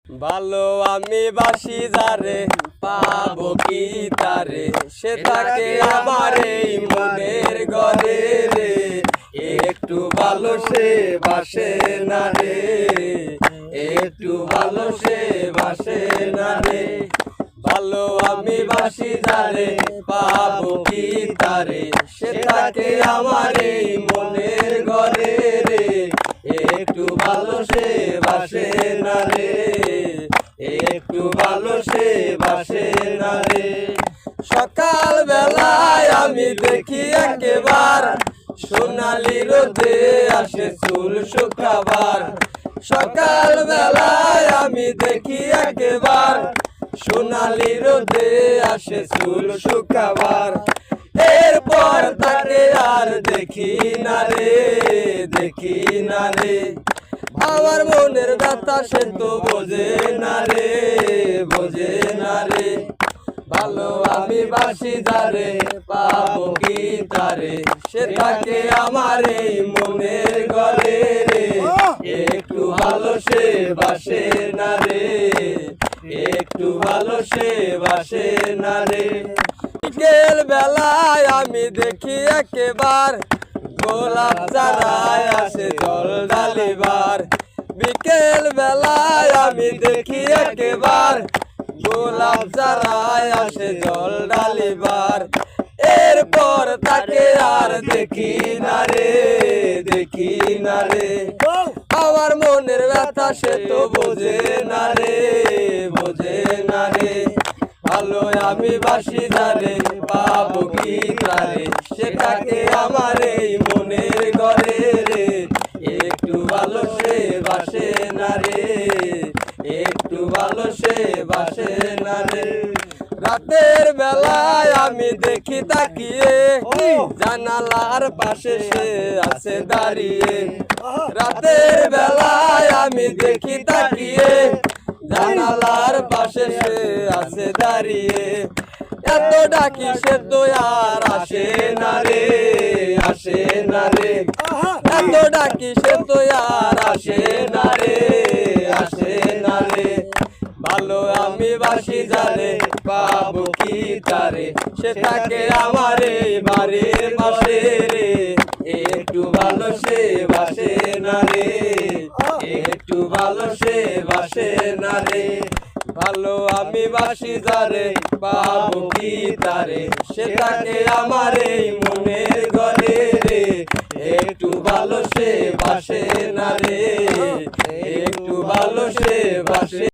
ভালো আমি বাসি যারে পাবো কি তারে সে থাকে আমার এই মনের ঘরে রে। একটু ভালো সে বাসে না রে, একটু ভালো সে বাসে না রে। ভালো আমি বাসি যারে পাবো কি তারে সে থাকে আমার এই মনের ঘরে রে। একটু ভালো সে বাসে না রে, একটু ভালো সে বাসে না রে। সকাল বেলায় আমি দেখি একেবার সোনালি রোদে আসে চুল শুকাবার। সকাল বেলায় আমি দেখি একেবার সোনালি রোদে আসে চুল শুকাবার। এরপর তাকে আর দেখি না রে, দেখি না রে। আমার মনের ব্যথা সে তো বোঝে না রে, বোঝে না রে। ভালো আমি বাসি যারে পাবো কি তারে সে থাকে আমার এই মনের ঘরে রে। একটু ভালো সে বাসে না রে, একটু ভালো সে বাসে না রে। বিকেল বেলায় আমি দেখি একেবার গোলাপ চারায় আসে জল ঢালিবার। বিকেল বেলায় আমি দেখি একেবার গোলাপ চারায় আসে জল ঢালিবার। এরপর তাকে আর দেখি না রে, দেখি না রে। আমার মনের ব্যথা সে তো বোঝে না রে, বোঝে না রে। ভালো আমি বাসি যারে পাবো কি তারে সে থাকে আমার এই মনের ঘরে রে। একটু ভালো সে বাসে না রে, একটু ভালো সে বাসে না রে। রাতের বেলায় আমি দেখি তাকিয়ে জানালার পাশে সে আছে দাঁড়িয়ে। রাতের বেলায় আমি দেখি তাকিয়ে জানালার পাশে সে আছে দাঁড়িয়ে। এত ডাকি সে তো আর আসে না রে, আসে না রে। এত ডাকি সে তো আর আসে না রে, আসে না রে। ভালো আমি বাসি যারে পাবো কি তারে সে থাকে আমার এই বাড়ির পাশে রে। একটু ভালো সে বাসে না রে, একটু ভালো সে বাসে না রে। ভালো আমি বাসি যারে পাবো কি তারে সে থাকে আমার এই মনের ঘরে রে। একটু ভালো সে বাসে না রে, একটু ভালো সে বাসে।